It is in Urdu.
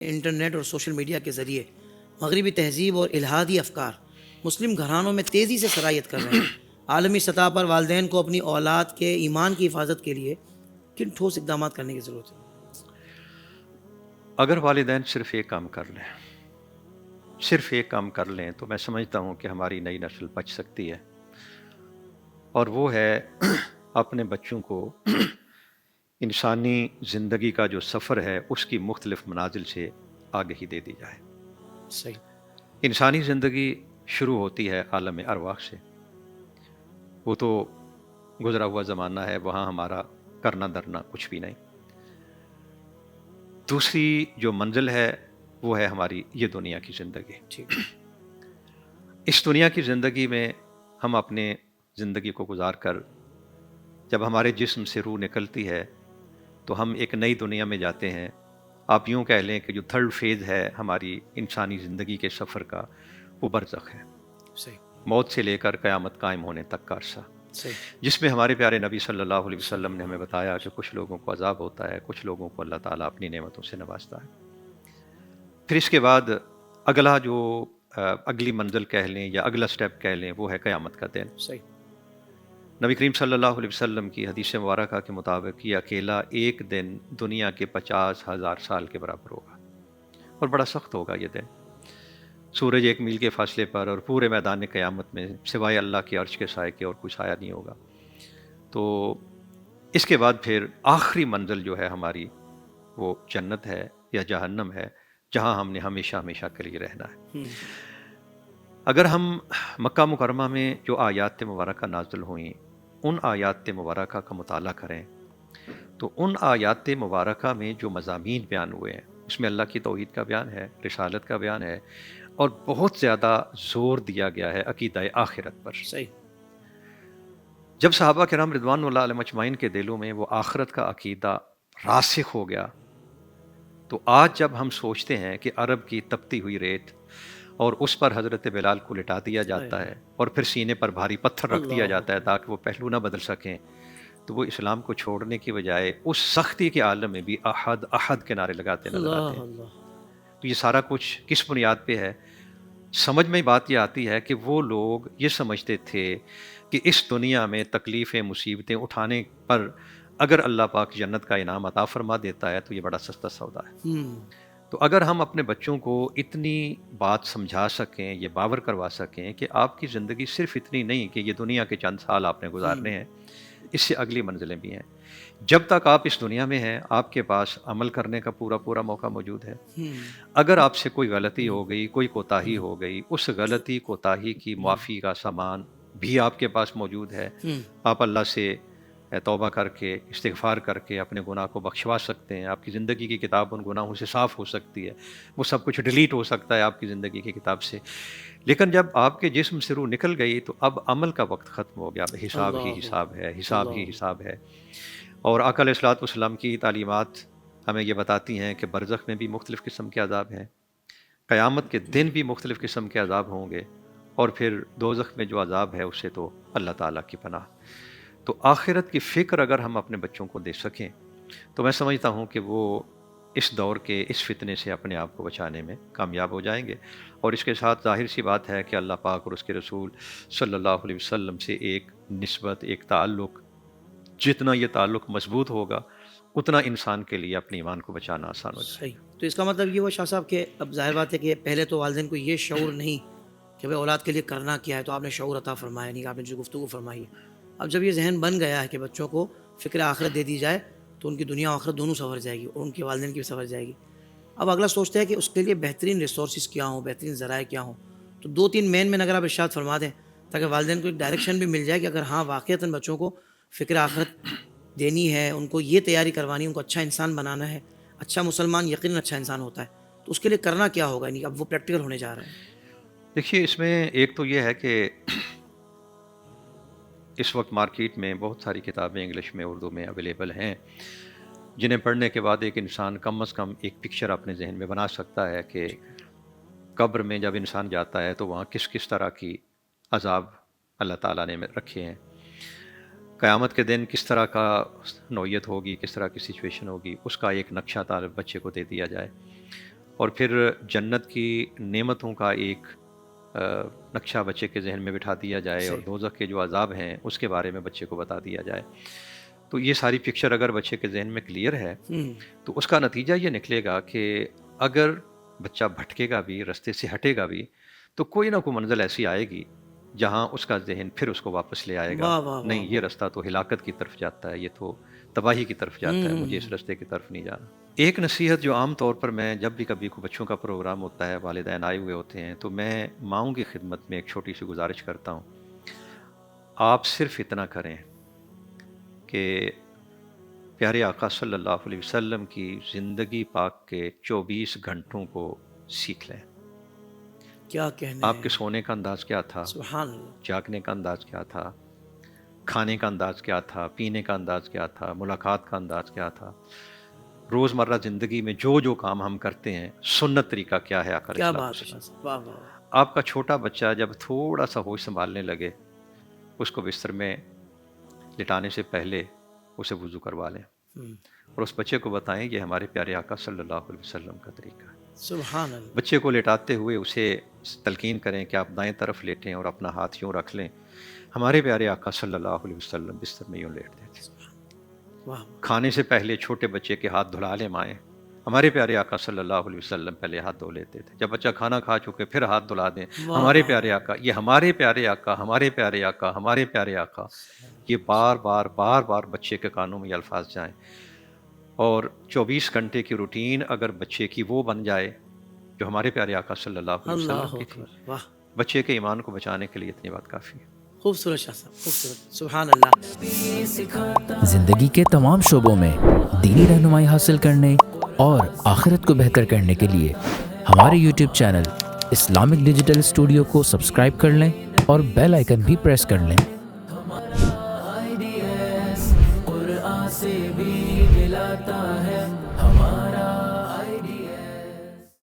انٹرنیٹ اور سوشل میڈیا کے ذریعے مغربی تہذیب اور الحادی افکار مسلم گھرانوں میں تیزی سے سرایت کر رہے ہیں۔ عالمی سطح پر والدین کو اپنی اولاد کے ایمان کی حفاظت کے لیے کن ٹھوس اقدامات کرنے کی ضرورت ہے؟ اگر والدین صرف ایک کام کر لیں تو میں سمجھتا ہوں کہ ہماری نئی نسل بچ سکتی ہے، اور وہ ہے اپنے بچوں کو انسانی زندگی کا جو سفر ہے اس کی مختلف منازل سے آگہی دے دی جائے۔ صحیح۔ انسانی زندگی شروع ہوتی ہے عالم ارواح سے، وہ تو گزرا ہوا زمانہ ہے، وہاں ہمارا کرنا درنا کچھ بھی نہیں۔ دوسری جو منزل ہے وہ ہے ہماری یہ دنیا کی زندگی۔ ٹھیک۔ اس دنیا کی زندگی میں ہم اپنے زندگی کو گزار کر جب ہمارے جسم سے روح نکلتی ہے تو ہم ایک نئی دنیا میں جاتے ہیں۔ آپ یوں کہہ لیں کہ جو تھرڈ فیز ہے ہماری انسانی زندگی کے سفر کا، وہ برزخ ہے، صحیح۔ موت سے لے کر قیامت قائم ہونے تک کا عرصہ، صحیح۔ جس میں ہمارے پیارے نبی صلی اللہ علیہ وسلم نے ہمیں بتایا کہ کچھ لوگوں کو عذاب ہوتا ہے، کچھ لوگوں کو اللہ تعالیٰ اپنی نعمتوں سے نوازتا ہے۔ پھر اس کے بعد اگلا جو اگلی منزل کہہ لیں یا اگلا سٹیپ کہہ لیں وہ ہے قیامت کا دن۔ صحیح۔ نبی کریم صلی اللہ علیہ وسلم کی حدیث مبارکہ کے مطابق یہ اکیلا ایک دن دنیا کے 50,000 سال کے برابر ہوگا، اور بڑا سخت ہوگا یہ دن۔ سورج 1 میل کے فاصلے پر اور پورے میدان قیامت میں سوائے اللہ کے عرش کے سائے کے اور کوئی سایہ نہیں ہوگا۔ تو اس کے بعد پھر آخری منزل جو ہے ہماری وہ جنت ہے یا جہنم ہے، جہاں ہم نے ہمیشہ ہمیشہ کے لیے رہنا ہے۔ اگر ہم مکہ مکرمہ میں جو آیات مبارکہ نازل ہوئیں ان آیات مبارکہ کا مطالعہ کریں تو ان آیات مبارکہ میں جو مضامین بیان ہوئے ہیں اس میں اللہ کی توحید کا بیان ہے، رسالت کا بیان ہے، اور بہت زیادہ زور دیا گیا ہے عقیدہ آخرت پر۔ صحیح۔ جب صحابہ کرام رضوان اللہ علیہم اجمعین کے دلوں میں وہ آخرت کا عقیدہ راسخ ہو گیا تو آج جب ہم سوچتے ہیں کہ عرب کی تپتی ہوئی ریت اور اس پر حضرت بلال کو لٹا دیا جاتا ہے اور پھر سینے پر بھاری پتھر رکھ دیا جاتا ہے تاکہ وہ پہلو نہ بدل سکیں، تو وہ اسلام کو چھوڑنے کی بجائے اس سختی کے عالم میں بھی احد احد کے نعرے لگاتے نظر آتے ہیں۔ تو یہ سارا کچھ کس بنیاد پہ ہے؟ سمجھ میں بات یہ آتی ہے کہ وہ لوگ یہ سمجھتے تھے کہ اس دنیا میں تکلیفیں مصیبتیں اٹھانے پر اگر اللہ پاک جنت کا انعام عطا فرما دیتا ہے تو یہ بڑا سستا سودا ہے۔ تو اگر ہم اپنے بچوں کو اتنی بات سمجھا سکیں، یہ باور کروا سکیں کہ آپ کی زندگی صرف اتنی نہیں کہ یہ دنیا کے چند سال آپ نے گزارنے ہیں، اس سے اگلی منزلیں بھی ہیں۔ جب تک آپ اس دنیا میں ہیں آپ کے پاس عمل کرنے کا پورا موقع موجود ہے۔ اگر آپ سے کوئی غلطی ہو گئی، کوئی کوتاہی ہو گئی، اس غلطی کوتاہی کی معافی کا سامان بھی آپ کے پاس موجود ہے۔ آپ اللہ سے توبہ کر کے استغفار کر کے اپنے گناہ کو بخشوا سکتے ہیں، آپ کی زندگی کی کتاب ان گناہوں سے صاف ہو سکتی ہے، وہ سب کچھ ڈیلیٹ ہو سکتا ہے آپ کی زندگی کی کتاب سے۔ لیکن جب آپ کے جسم سے روح نکل گئی تو اب عمل کا وقت ختم ہو گیا، حساب ہی حساب ہے، حساب ہی حساب ہے۔ اور آقا علیہ الصلوۃ والسلام کی تعلیمات ہمیں یہ بتاتی ہیں کہ برزخ میں بھی مختلف قسم کے عذاب ہیں، قیامت کے دن بھی مختلف قسم کے عذاب ہوں گے، اور پھر دوزخ میں جو عذاب ہے اسے تو اللہ تعالیٰ کی پناہ۔ تو آخرت کی فکر اگر ہم اپنے بچوں کو دے سکیں تو میں سمجھتا ہوں کہ وہ اس دور کے اس فتنے سے اپنے آپ کو بچانے میں کامیاب ہو جائیں گے۔ اور اس کے ساتھ ظاہر سی بات ہے کہ اللہ پاک اور اس کے رسول صلی اللہ علیہ وسلم سے ایک نسبت، ایک تعلق، جتنا یہ تعلق مضبوط ہوگا اتنا انسان کے لیے اپنے ایمان کو بچانا آسان ہو جائے۔ صحیح۔ تو اس کا مطلب یہ ہوا شاہ صاحب کہ اب ظاہر بات ہے کہ پہلے تو والدین کو یہ شعور نہیں کہ بھائی اولاد کے لیے کرنا کیا ہے، تو آپ نے شعور عطا فرمایا نہیں، آپ نے جو گفتگو فرمائی ہے۔ اب جب یہ ذہن بن گیا ہے کہ بچوں کو فکر آخرت دے دی جائے تو ان کی دنیا و آخرت دونوں سنور جائے گی اور ان کے والدین کی بھی سنور جائے گی۔ اب اگلا سوچتے ہیں کہ اس کے لیے بہترین ریسورسز کیا ہوں، بہترین ذرائع کیا ہوں۔ تو 2-3 مین اگر آپ ارشاد فرما دیں تاکہ والدین کو ایک ڈائریکشن بھی مل جائے کہ اگر ہاں واقعتاً بچوں کو فکر آخرت دینی ہے، ان کو یہ تیاری کروانی ہے، ان کو اچھا انسان بنانا ہے، اچھا مسلمان یقیناً اچھا انسان ہوتا ہے، تو اس کے لیے کرنا کیا ہوگا؟ یعنی اب وہ پریکٹیکل ہونے جا رہے ہیں۔ دیکھیے اس میں ایک تو یہ ہے کہ اس وقت مارکیٹ میں بہت ساری کتابیں انگلش میں اردو میں اویلیبل ہیں جنہیں پڑھنے کے بعد ایک انسان کم از کم ایک پکچر اپنے ذہن میں بنا سکتا ہے کہ قبر میں جب انسان جاتا ہے تو وہاں کس کس طرح کی عذاب اللہ تعالیٰ نے رکھے ہیں، قیامت کے دن کس طرح کا نوعیت ہوگی، کس طرح کی سچویشن ہوگی، اس کا ایک نقشہ طالب بچے کو دے دیا جائے۔ اور پھر جنت کی نعمتوں کا ایک نقشہ بچے کے ذہن میں بٹھا دیا جائے اور دوزخ کے جو عذاب ہیں اس کے بارے میں بچے کو بتا دیا جائے. تو یہ ساری پکچر اگر بچے کے ذہن میں کلیئر ہے تو اس کا نتیجہ یہ نکلے گا کہ اگر بچہ بھٹکے گا بھی، رستے سے ہٹے گا بھی، تو کوئی نہ کوئی منزل ایسی آئے گی جہاں اس کا ذہن پھر اس کو واپس لے آئے گا. نہیں، یہ رستہ تو ہلاکت کی طرف جاتا ہے، یہ تو تباہی کی طرف جاتا ہے، مجھے اس رستے کی طرف نہیں جانا. ایک نصیحت جو عام طور پر میں جب بھی کبھی کوئی بچوں کا پروگرام ہوتا ہے، والدین آئے ہوئے ہوتے ہیں، تو میں ماؤں کی خدمت میں ایک چھوٹی سی گزارش کرتا ہوں. آپ صرف اتنا کریں کہ پیارے آقا صلی اللہ علیہ وسلم کی زندگی پاک کے 24 گھنٹوں کو سیکھ لیں. کیا کہنا آپ کے سونے کا انداز کیا تھا، سبحان اللہ، جاگنے کا انداز کیا تھا، کھانے کا انداز کیا تھا، پینے کا انداز کیا تھا، ملاقات کا انداز کیا تھا، روزمرہ زندگی میں جو جو کام ہم کرتے ہیں سنت طریقہ کیا ہے آقا علیہ کیا السلام. بات ہے. واہ واہ. آپ کا چھوٹا بچہ جب تھوڑا سا ہوش سنبھالنے لگے، اس کو بستر میں لٹانے سے پہلے اسے وضو کروا لیں اور اس بچے کو بتائیں یہ ہمارے پیارے آقا صلی اللہ علیہ وسلم کا طریقہ ہے. سبحان اللہ. بچے کو لٹاتے ہوئے اسے تلقین کریں کہ آپ دائیں طرف لیٹیں اور اپنا ہاتھ یوں رکھ لیں. ہمارے پیارے آقا صلی اللہ علیہ وسلم بستر میں یوں لیٹتے تھے. واہ. کھانے سے پہلے چھوٹے بچے کے ہاتھ دھلا لیں مائیں. ہمارے پیارے آقا صلی اللہ علیہ وسلم پہلے ہاتھ دھو لیتے تھے. جب بچہ کھانا کھا چکے پھر ہاتھ دھلا دیں. ہمارے پیارے آقا، یہ ہمارے پیارے آقا، ہمارے پیارے آقا، ہمارے پیارے آقا. یہ بار بار بار بار بچے کے کانوں میں یہ الفاظ جائیں. اور 24 گھنٹے کی روٹین اگر بچے کی وہ بن جائے جو ہمارے پیارے آقا صلی اللہ علیہ وسلم کی تھی، بچے کے ایمان کو بچانے کے لیے اتنی بات کافی ہے. خوبصورت شاہ صاحب، خوبصورت. سبحان اللہ. زندگی کے تمام شعبوں میں دینی رہنمائی حاصل کرنے اور آخرت کو بہتر کرنے کے لیے ہمارے YouTube channel Islamic digital studio کو سبسکرائب کر لیں اور بیل آئیکن بھی پریس کر لیں. قرآن سے بھی ملاتا ہے ہمارا